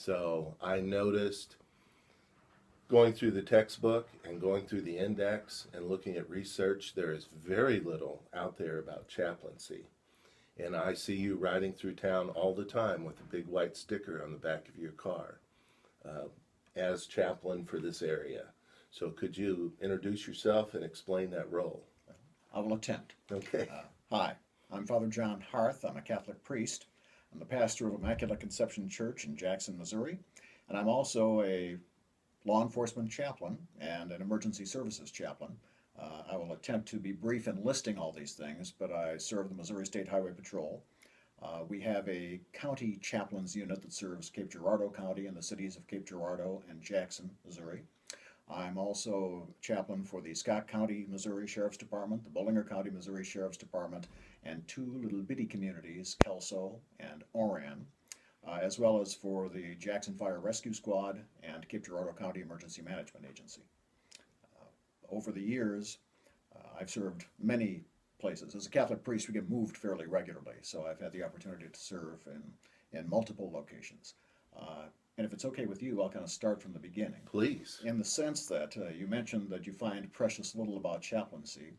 So I noticed going through the textbook and going through the index and looking at research, there is very little out there about chaplaincy. And I see you riding through town all the time with a big white sticker on the back of your car uh, as chaplain for this area. So could you introduce yourself and explain that role? I will attempt. Okay. Hi, I'm Father John Harth. I'm a Catholic priest. I'm the pastor of Immaculate Conception Church in Jackson, Missouri, and I'm also a law enforcement chaplain and an emergency services chaplain. I will attempt to be brief in listing all these things, but I serve the Missouri State Highway Patrol. We have a county chaplains unit that serves Cape Girardeau County and the cities of Cape Girardeau and Jackson, Missouri. I'm also chaplain for the Scott County, Missouri Sheriff's Department, the Bollinger County, Missouri Sheriff's Department, and two little bitty communities, Kelso and Oran, as well as for the Jackson Fire Rescue Squad and Cape Girardeau County Emergency Management Agency. Over the years, I've served many places. As a Catholic priest, we get moved fairly regularly, so I've had the opportunity to serve in multiple locations. And if it's okay with you, I'll kind of start from the beginning. Please. In the sense that you mentioned that you find precious little about chaplaincy.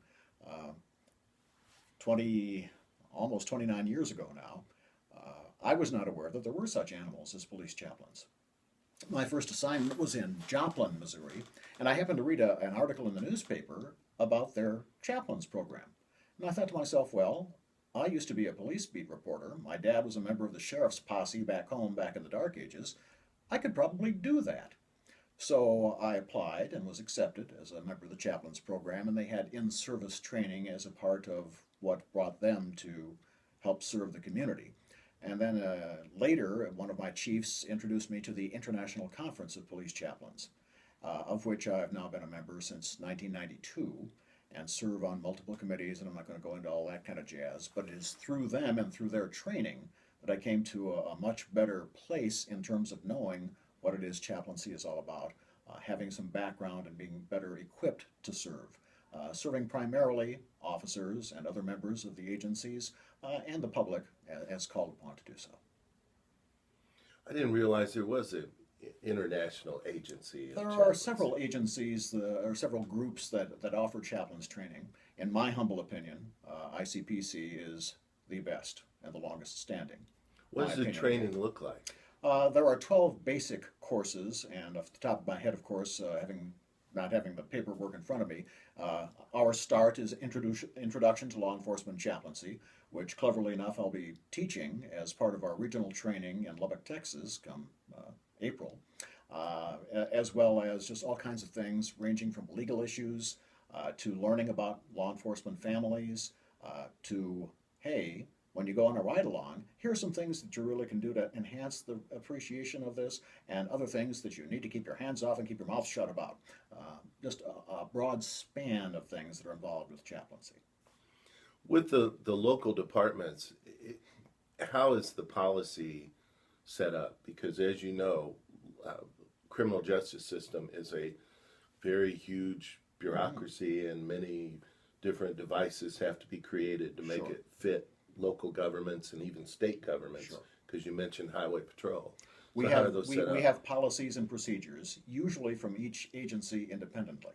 20, almost 29 years ago now, I was not aware that there were such animals as police chaplains. My first assignment was in Joplin, Missouri, and I happened to read an article in the newspaper about their chaplains program. And I thought to myself, well, I used to be a police beat reporter. My dad was a member of the sheriff's posse back home back in the dark ages. I could probably do that. So I applied and was accepted as a member of the chaplains program, and they had in-service training as a part of what brought them to help serve the community. And then later, one of my chiefs introduced me to the International Conference of Police Chaplains, of which I've now been a member since 1992 and serve on multiple committees, and I'm not going to go into all that kind of jazz, but it is through them and through their training that I came to a much better place in terms of knowing what it is chaplaincy is all about, having some background and being better equipped to serve. Serving primarily officers and other members of the agencies and the public as called upon to do so. I didn't realize there was an international agency. There are several agencies or several groups that offer chaplains training. In my humble opinion, ICPC is the best and the longest standing. What does the training look like? There are 12 basic courses, and off the top of my head, of course, not having the paperwork in front of me, our start is Introduction to Law Enforcement Chaplaincy, which cleverly enough I'll be teaching as part of our regional training in Lubbock, Texas come April, as well as just all kinds of things ranging from legal issues to learning about law enforcement families to, hey, when you go on a ride-along, here are some things that you really can do to enhance the appreciation of this, and other things that you need to keep your hands off and keep your mouth shut about. Just a broad span of things that are involved with chaplaincy. With the local departments, how is the policy set up? Because as you know, criminal justice system is a very huge bureaucracy, and many different devices have to be created to make it fit local governments and even state governments, because you mentioned highway patrol. We have policies and procedures, usually from each agency independently.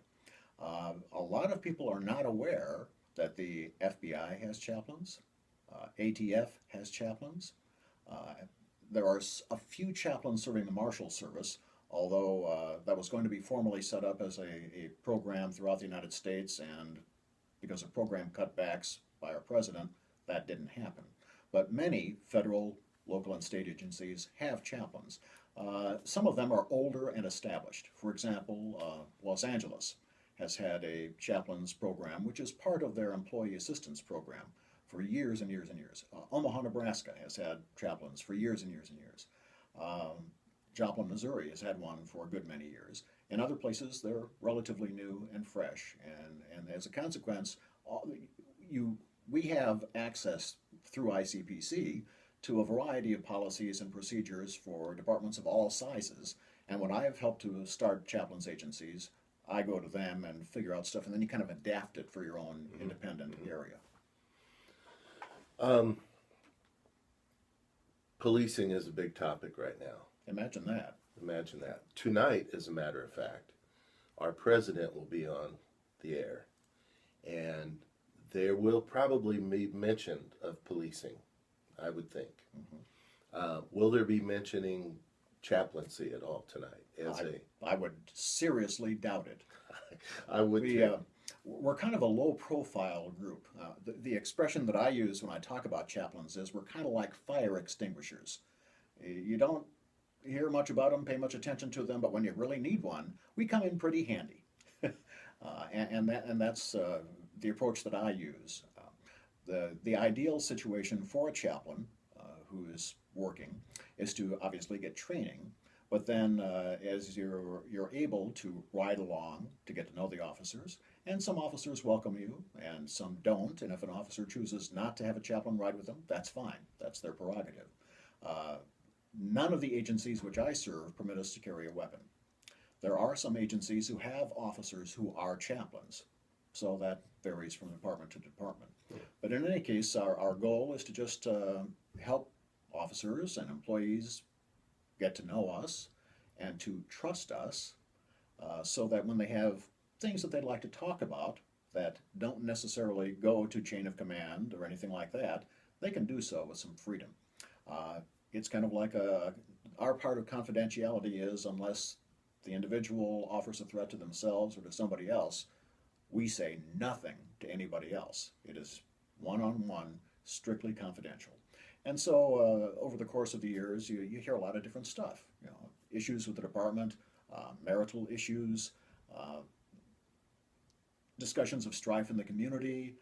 A lot of people are not aware that the FBI has chaplains, ATF has chaplains. There are a few chaplains serving the Marshal Service, although that was going to be formally set up as a program throughout the United States, and because of program cutbacks by our president, that didn't happen. But many federal, local, and state agencies have chaplains. Some of them are older and established. For example, Los Angeles has had a chaplains program, which is part of their employee assistance program for years and years and years. Omaha, Nebraska has had chaplains for years and years and years. Joplin, Missouri has had one for a good many years. In other places, they're relatively new and fresh. And as a consequence, we have access through ICPC to a variety of policies and procedures for departments of all sizes. And when I have helped to start chaplains agencies, I go to them and figure out stuff, and then you kind of adapt it for your own independent area. Policing is a big topic right now. Imagine that. Imagine that. Tonight, as a matter of fact, our president will be on the air, and there will probably be mention of policing, I would think. Will there be mentioning chaplaincy at all tonight? I would seriously doubt it. I would too. We're kind of a low-profile group. The expression that I use when I talk about chaplains is we're kind of like fire extinguishers. You don't hear much about them, pay much attention to them, but when you really need one, we come in pretty handy. And that's the approach that I use. The ideal situation for a chaplain who is working is to obviously get training, but then as you're able to ride along to get to know the officers, and some officers welcome you and some don't, and if an officer chooses not to have a chaplain ride with them, that's fine. That's their prerogative. None of the agencies which I serve permit us to carry a weapon. There are some agencies who have officers who are chaplains, so that varies from department to department. But in any case, our goal is to just help officers and employees get to know us and to trust us so that when they have things that they'd like to talk about that don't necessarily go to chain of command or anything like that, they can do so with some freedom. It's kind of like our part of confidentiality is unless the individual offers a threat to themselves or to somebody else, we say nothing to anybody else. It is one-on-one, strictly confidential. And so over the course of the years, you hear a lot of different stuff. You know, issues with the department, marital issues, discussions of strife in the community,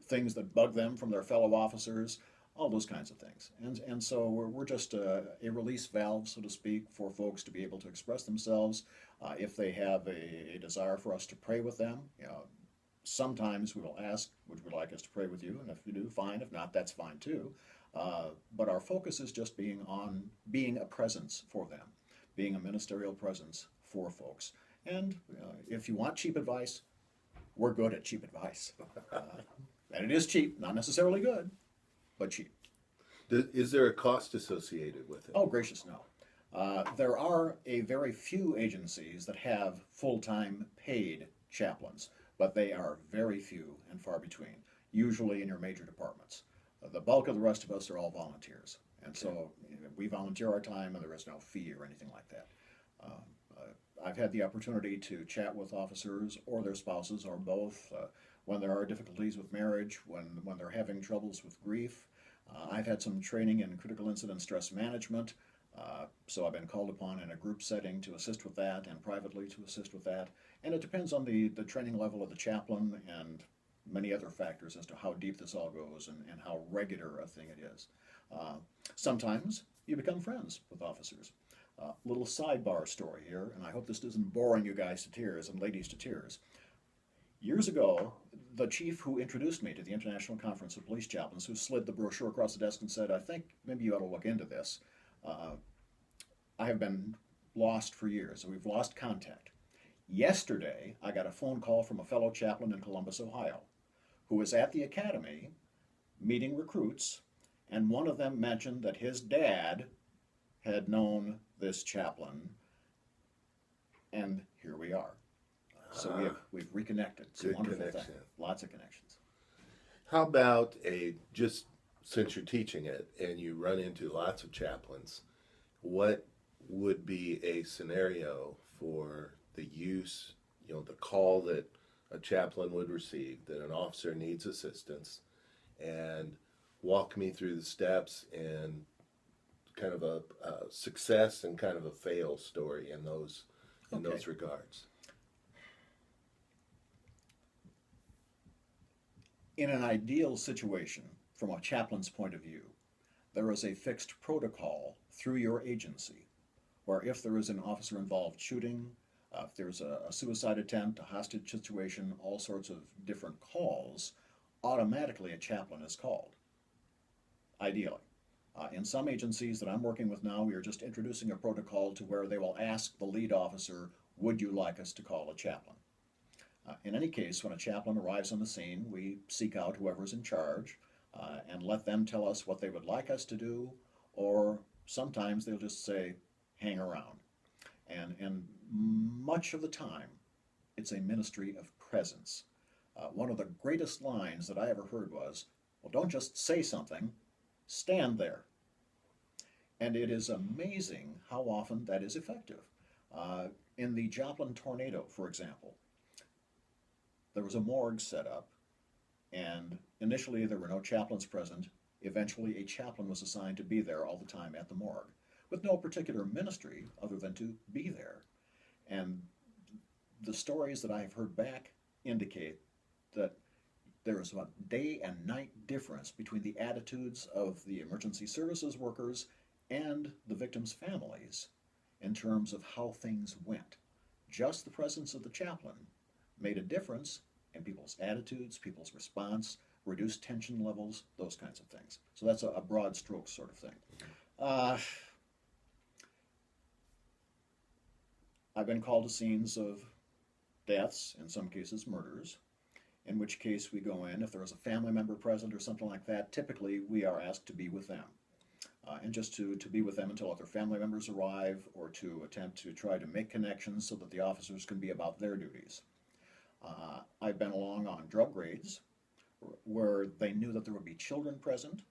things that bug them from their fellow officers, all those kinds of things. And so we're just a release valve, so to speak, for folks to be able to express themselves. If they have a desire for us to pray with them, you know, sometimes we will ask, would you like us to pray with you? And if you do, fine. If not, that's fine too. But our focus is just being a presence for them, being a ministerial presence for folks. And if you want cheap advice, we're good at cheap advice. And it is cheap, not necessarily good, but cheap. Is there a cost associated with it? Oh, gracious, no. There are a very few agencies that have full-time paid chaplains, but they are very few and far between, usually in your major departments. The bulk of the rest of us are all volunteers, and so we volunteer our time and there is no fee or anything like that. I've had the opportunity to chat with officers or their spouses or both when there are difficulties with marriage, when they're having troubles with grief. I've had some training in critical incident stress management, so I've been called upon in a group setting to assist with that and privately to assist with that. And it depends on the training level of the chaplain and many other factors as to how deep this all goes and how regular a thing it is. Sometimes you become friends with officers. Little sidebar story here, and I hope this isn't boring you guys to tears and ladies to tears. Years ago, the chief who introduced me to the International Conference of Police Chaplains, who slid the brochure across the desk and said, I think maybe you ought to look into this. I have been lost for years, and we've lost contact. Yesterday, I got a phone call from a fellow chaplain in Columbus, Ohio, who was at the academy meeting recruits, and one of them mentioned that his dad had known this chaplain, and here we are. So we've reconnected. It's a wonderful thing. Lots of connections. How about just since you're teaching it and you run into lots of chaplains, what would be a scenario for the use, the call that a chaplain would receive, that an officer needs assistance, and walk me through the steps and kind of a success and kind of a fail story in those regards. In an ideal situation, from a chaplain's point of view, there is a fixed protocol through your agency where if there is an officer-involved shooting, if there's a suicide attempt, a hostage situation, all sorts of different calls, automatically a chaplain is called, ideally. In some agencies that I'm working with now, we are just introducing a protocol to where they will ask the lead officer, would you like us to call a chaplain? In any case, when a chaplain arrives on the scene, we seek out whoever's in charge and let them tell us what they would like us to do or sometimes they'll just say, hang around. And much of the time, it's a ministry of presence. One of the greatest lines that I ever heard was, well, don't just say something, stand there. And it is amazing how often that is effective. In the Joplin tornado, for example, there was a morgue set up, and initially there were no chaplains present. Eventually, a chaplain was assigned to be there all the time at the morgue, with no particular ministry other than to be there. And the stories that I have heard back indicate that there is a day and night difference between the attitudes of the emergency services workers and the victims' families in terms of how things went. Just the presence of the chaplain made a difference in people's attitudes, people's response, reduced tension levels, those kinds of things. So that's a broad stroke sort of thing. I've been called to scenes of deaths, in some cases murders, in which case we go in. If there is a family member present or something like that, typically we are asked to be with them. And just to be with them until other family members arrive, or to attempt to try to make connections so that the officers can be about their duties. I've been along on drug raids where they knew that there would be children present,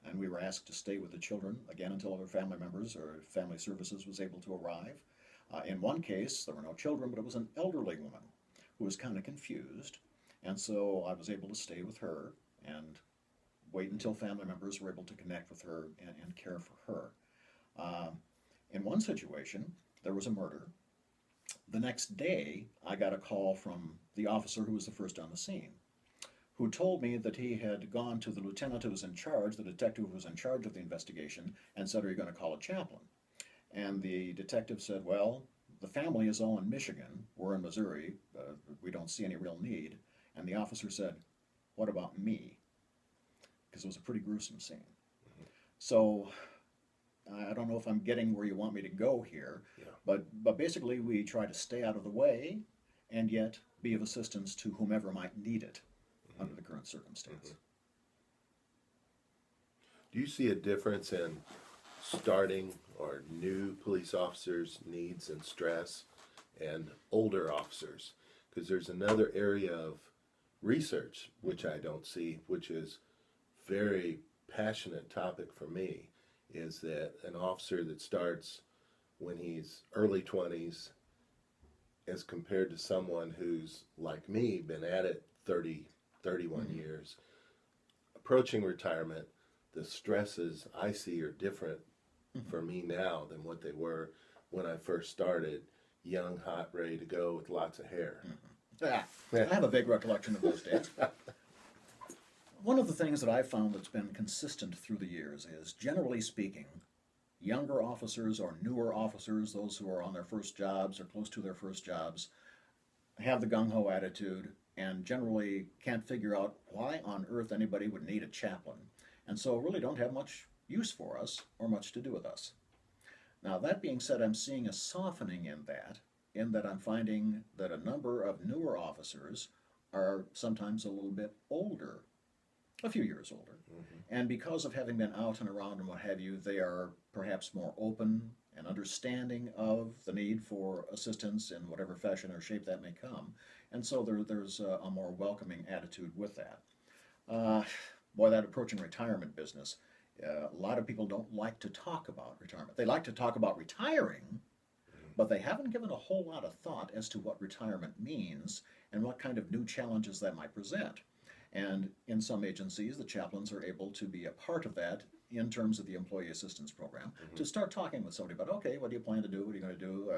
and we were asked to stay with the children, again, until other family members or family services was able to arrive. In one case, there were no children, but it was an elderly woman who was kind of confused, and so I was able to stay with her and wait until family members were able to connect with her and care for her. In one situation, there was a murder. The next day, I got a call from the officer who was the first on the scene, who told me that he had gone to the lieutenant who was in charge, the detective who was in charge of the investigation, and said, are you going to call a chaplain? And the detective said, well, the family is all in Michigan. We're in Missouri. We don't see any real need. And the officer said, what about me? Because it was a pretty gruesome scene. Mm-hmm. So I don't know if I'm getting where you want me to go here, but basically we try to stay out of the way and yet be of assistance to whomever might need it under the current circumstance. Do you see a difference in starting or new police officers' needs and stress and older officers? Because there's another area of research which I don't see, which is very passionate topic for me, is that an officer that starts when he's early 20s as compared to someone who's like me, been at it 31 years, approaching retirement, the stresses I see are different for me now than what they were when I first started, young, hot, ready to go with lots of hair. I have a big recollection of those days. One of the things that I've found that's been consistent through the years is, generally speaking, younger officers or newer officers, those who are on their first jobs or close to their first jobs, have the gung-ho attitude and generally can't figure out why on earth anybody would need a chaplain, and so really don't have much use for us or much to do with us. Now, that being said, I'm seeing a softening in that I'm finding that a number of newer officers are sometimes a little bit older, a few years older. And because of having been out and around and what have you, they are perhaps more open and understanding of the need for assistance in whatever fashion or shape that may come. And so there's a more welcoming attitude with that. Boy, that approaching retirement business, a lot of people don't like to talk about retirement. They like to talk about retiring, but they haven't given a whole lot of thought as to what retirement means and what kind of new challenges that might present. And in some agencies, the chaplains are able to be a part of that in terms of the employee assistance program, to start talking with somebody about, okay, what do you plan to do? What are you going to do?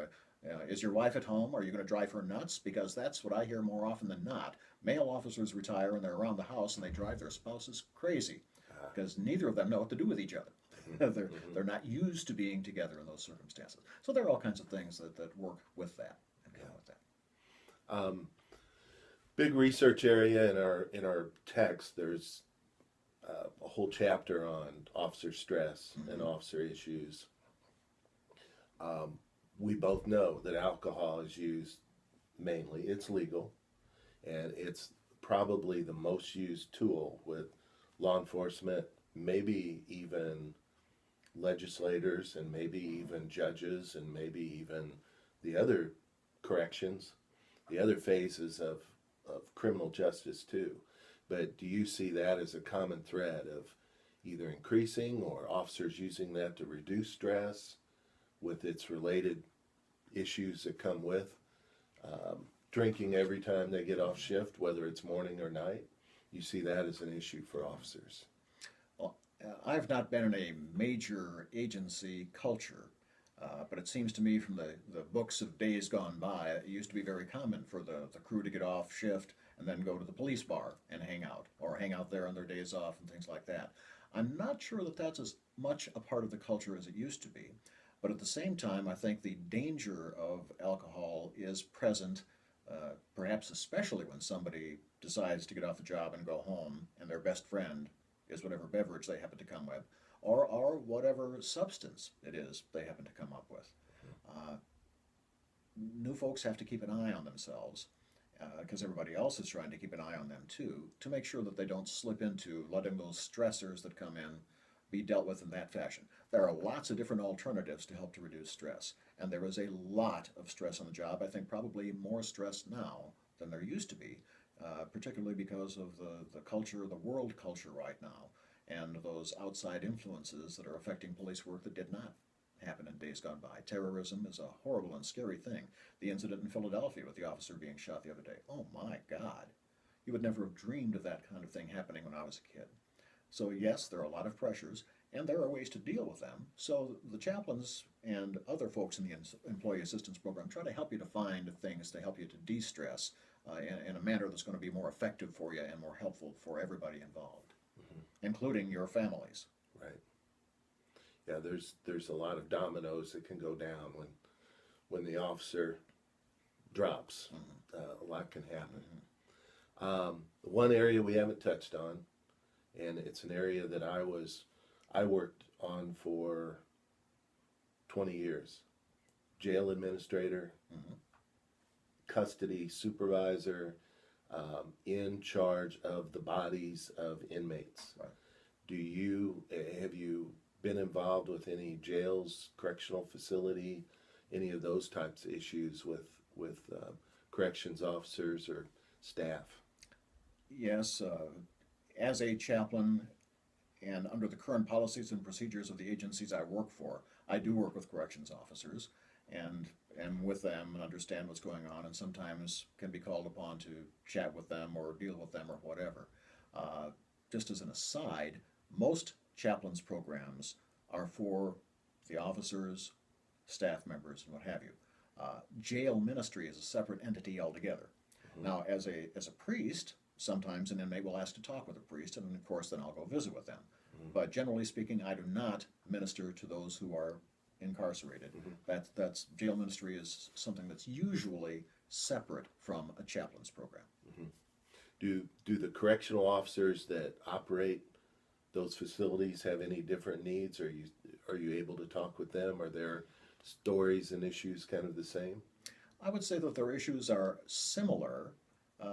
Is your wife at home? Are you going to drive her nuts? Because that's what I hear more often than not. Male officers retire and they're around the house and they drive their spouses crazy because neither of them know what to do with each other. They're not used to being together in those circumstances. So there are all kinds of things that work with that and come with that. Big research area in our text. There's a whole chapter on officer stress and officer issues. We both know that alcohol is used mainly. It's legal, and it's probably the most used tool with law enforcement, maybe even legislators and maybe even judges and maybe even the other corrections, the other phases of criminal justice too. But do you see that as a common thread of either increasing or officers using that to reduce stress with its related issues that come with drinking every time they get off shift, whether it's morning or night? You see that as an issue for officers? Well, I've not been in a major agency culture, but it seems to me from the books of days gone by, it used to be very common for the crew to get off shift and then go to the police bar and hang out, or hang out there on their days off and things like that. I'm not sure that that's as much a part of the culture as it used to be, but at the same time, I think the danger of alcohol is present, perhaps especially when somebody decides to get off the job and go home, and their best friend is whatever beverage they happen to come with, or whatever substance it is they happen to come up with. New folks have to keep an eye on themselves because everybody else is trying to keep an eye on them too, to make sure that they don't slip into letting those stressors that come in be dealt with in that fashion. There are lots of different alternatives to help to reduce stress, and there is a lot of stress on the job. I think probably more stress now than there used to be, particularly because of the culture, the world culture right now, and those outside influences that are affecting police work that did not happen in days gone by. Terrorism is a horrible and scary thing. The incident in Philadelphia with the officer being shot the other day. Oh my God. You would never have dreamed of that kind of thing happening when I was a kid. So yes, there are a lot of pressures, and there are ways to deal with them. So the chaplains and other folks in the employee assistance program try to help you to find things to help you to de-stress in a manner that's going to be more effective for you and more helpful for everybody involved, including your families. Right. Yeah, there's a lot of dominoes that can go down when the officer drops. A lot can happen. One area we haven't touched on, and it's an area that I worked on for 20 years. Jail administrator, custody supervisor, in charge of the bodies of inmates. Right. Have you been involved with any jails, correctional facility, any of those types of issues with corrections officers or staff? Yes, as a chaplain and under the current policies and procedures of the agencies I work for, I do work with corrections officers and am with them and understand what's going on, and sometimes can be called upon to chat with them or deal with them or whatever. Just as an aside, most chaplains programs are for the officers, staff members, and what have you. Jail ministry is a separate entity altogether. Now, as a priest, sometimes an inmate will ask to talk with a priest, and of course then I'll go visit with them. But generally speaking, I do not minister to those who are incarcerated. That's jail ministry is something that's usually separate from a chaplain's program. Do the correctional officers that operate those facilities have any different needs? Are you able to talk with them? Are their stories and issues kind of the same? I would say that their issues are similar,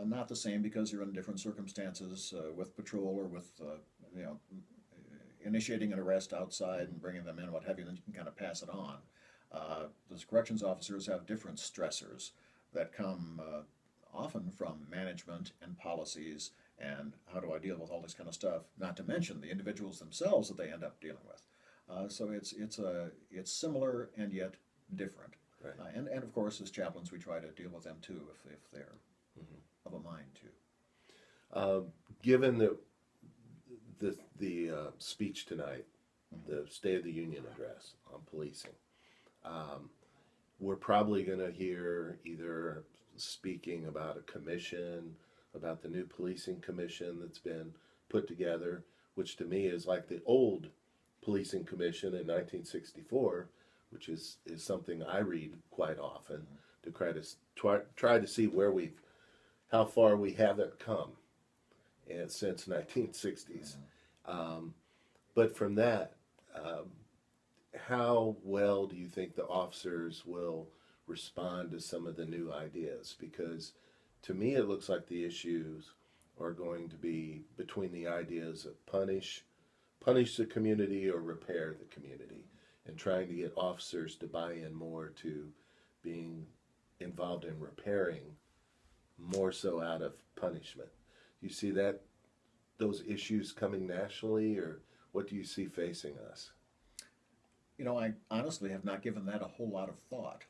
not the same because you're in different circumstances with patrol or with initiating an arrest outside and bringing them in, what have you, then you can kind of pass it on. Those corrections officers have different stressors that come often from management and policies and how do I deal with all this kind of stuff, not to mention the individuals themselves that they end up dealing with. So it's similar and yet different. Right. And of course, as chaplains, we try to deal with them too if they're of a mind to. Given the speech tonight, the State of the Union address on policing, we're probably going to hear either speaking about a commission, about the new policing commission that's been put together, which to me is like the old policing commission in 1964, which is something I read quite often to try to see how far we haven't come since 1960s. But from that, how well do you think the officers will respond to some of the new ideas? Because to me it looks like the issues are going to be between the ideas of punish punish the community or repair the community, and trying to get officers to buy in more to being involved in repairing more so out of punishment. Do you see that those issues coming nationally, or what do you see facing us? You know, I honestly have not given that a whole lot of thought.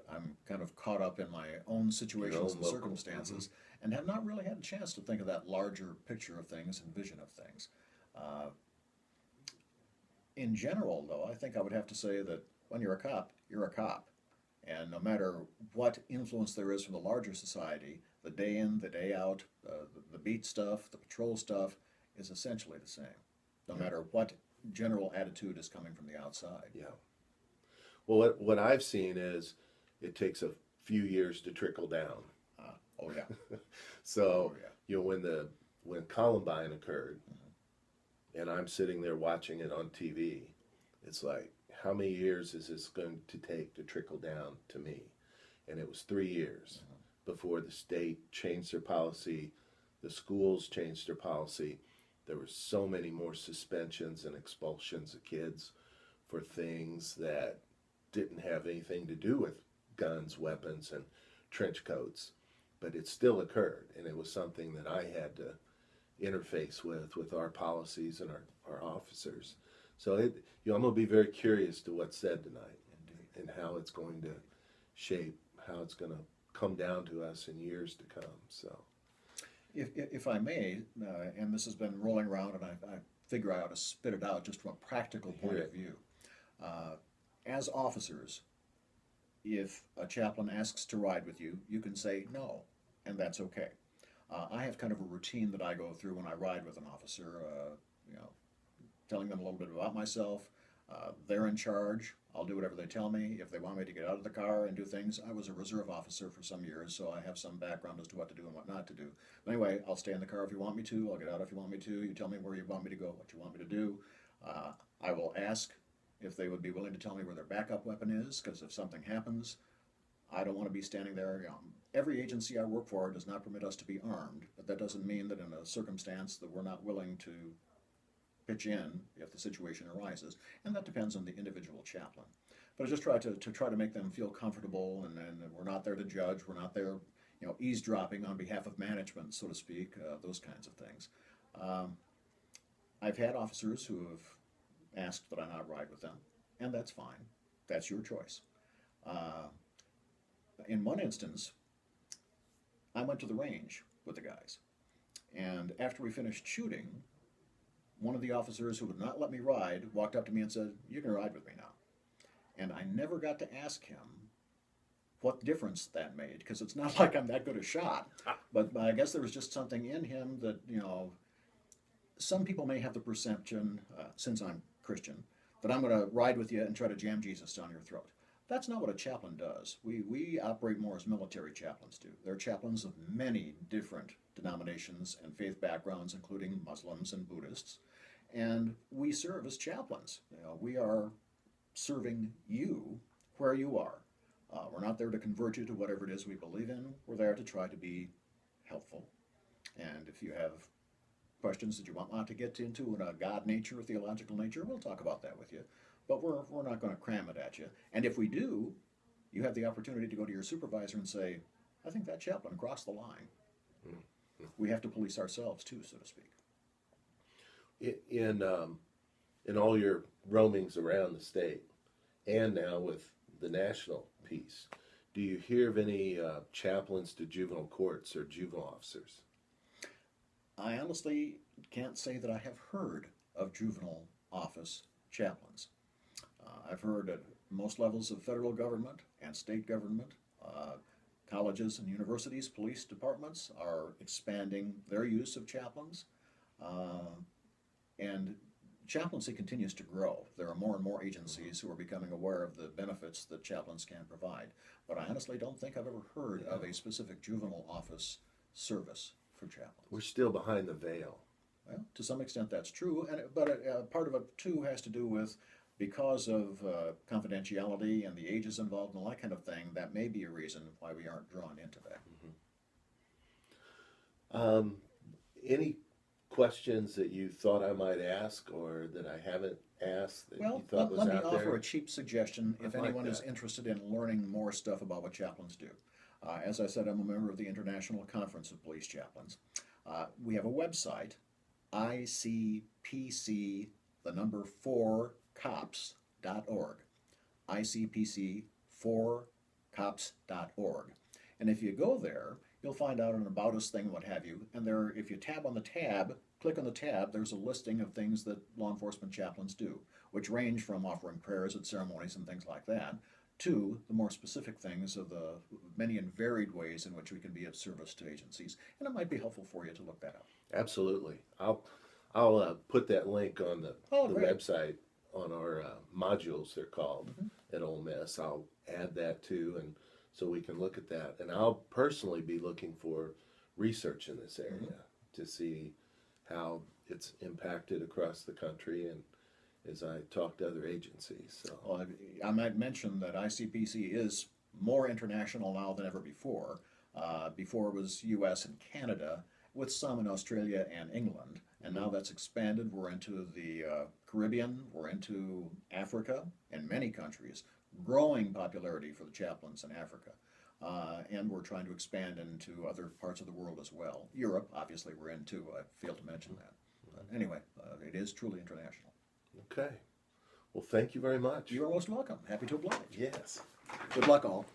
I'm kind of caught up in my own situations and circumstances, and have not really had a chance to think of that larger picture of things and vision of things. In general, though, I think I would have to say that when you're a cop, you're a cop. And no matter what influence there is from the larger society, the day in, the day out, the beat stuff, the patrol stuff is essentially the same, no matter what general attitude is coming from the outside. Yeah. Well, what I've seen is it takes a few years to trickle down. Oh yeah. So, you know, when Columbine occurred, and I'm sitting there watching it on TV, it's like, how many years is this going to take to trickle down to me? And it was 3 years before the state changed their policy, the schools changed their policy. There were so many more suspensions and expulsions of kids for things that didn't have anything to do with guns, weapons, and trench coats. But it still occurred, and it was something that I had to interface with our policies and our officers. So I'm going to be very curious to what's said tonight and how it's going to shape, how it's going to come down to us in years to come. So, if I may, and this has been rolling around, and I figure I ought to spit it out just from a practical point of view. As officers, if a chaplain asks to ride with you, you can say no, and that's okay. I have kind of a routine that I go through when I ride with an officer, you know, telling them a little bit about myself. They're in charge. I'll do whatever they tell me. If they want me to get out of the car and do things, I was a reserve officer for some years, so I have some background as to what to do and what not to do. But anyway, I'll stay in the car if you want me to. I'll get out if you want me to. You tell me where you want me to go, what you want me to do. I will ask if they would be willing to tell me where their backup weapon is, because if something happens, I don't want to be standing there. You know, every agency I work for does not permit us to be armed, but that doesn't mean that in a circumstance that we're not willing to pitch in if the situation arises, and that depends on the individual chaplain. But I just try to make them feel comfortable, and we're not there to judge. We're not there, you know, eavesdropping on behalf of management, so to speak. Those kinds of things. I've had officers who have asked that I not ride with them, and that's fine. That's your choice. In one instance, I went to the range with the guys, and after we finished shooting, one of the officers who would not let me ride walked up to me and said, "You can ride with me now." And I never got to ask him what difference that made, because it's not like I'm that good a shot. But I guess there was just something in him that, you know, some people may have the perception, since I'm Christian, that I'm going to ride with you and try to jam Jesus down your throat. That's not what a chaplain does. We operate more as military chaplains do. They're chaplains of many different denominations and faith backgrounds, including Muslims and Buddhists. And we serve as chaplains. You know, we are serving you where you are. We're not there to convert you to whatever it is we believe in. We're there to try to be helpful. And if you have questions that you want not to get into in a God nature or theological nature, we'll talk about that with you. But we're not going to cram it at you. And if we do, you have the opportunity to go to your supervisor and say, "I think that chaplain crossed the line." Mm-hmm. We have to police ourselves too, so to speak. In all your roamings around the state, and now with the national piece, do you hear of any chaplains to juvenile courts or juvenile officers? I honestly can't say that I have heard of juvenile office chaplains. I've heard at most levels of federal government and state government, colleges and universities, police departments are expanding their use of chaplains. And chaplaincy continues to grow. There are more and more agencies who are becoming aware of the benefits that chaplains can provide. But I honestly don't think I've ever heard of a specific juvenile office service for chaplains. We're still behind the veil. Well, to some extent that's true, but part of it too has to do with, because of confidentiality and the ages involved and all that kind of thing, that may be a reason why we aren't drawn into that. Mm-hmm. Any questions that you thought I might ask or that I haven't asked that Well, you thought was let me out offer there? a cheap suggestion if I like anyone is that. interested in learning more stuff about what chaplains do. As I said, I'm a member of the International Conference of Police Chaplains. We have a website, ICPC, the number 4 cops.org. ICPC4cops.org. And if you go there, you'll find out an About Us thing, what have you. And there, if you tab on the tab, click on the tab, there's a listing of things that law enforcement chaplains do, which range from offering prayers at ceremonies and things like that, to the more specific things of the many and varied ways in which we can be of service to agencies. And it might be helpful for you to look that up. Absolutely. I'll put that link on the Great. website on our modules, they're called, at Ole Miss. I'll add that too, and so we can look at that. And I'll personally be looking for research in this area to see how it's impacted across the country and as I talk to other agencies. So. Well, I might mention that ICPC is more international now than ever before. Before it was U.S. and Canada, with some in Australia and England. And now that's expanded. We're into the Caribbean, we're into Africa, and many countries. Growing popularity for the chaplains in Africa. And we're trying to expand into other parts of the world as well. Europe, obviously, we're in too. I failed to mention that. But anyway, it is truly international. Okay. Well, thank you very much. You're most welcome. Happy to oblige. Yes. Good luck, all.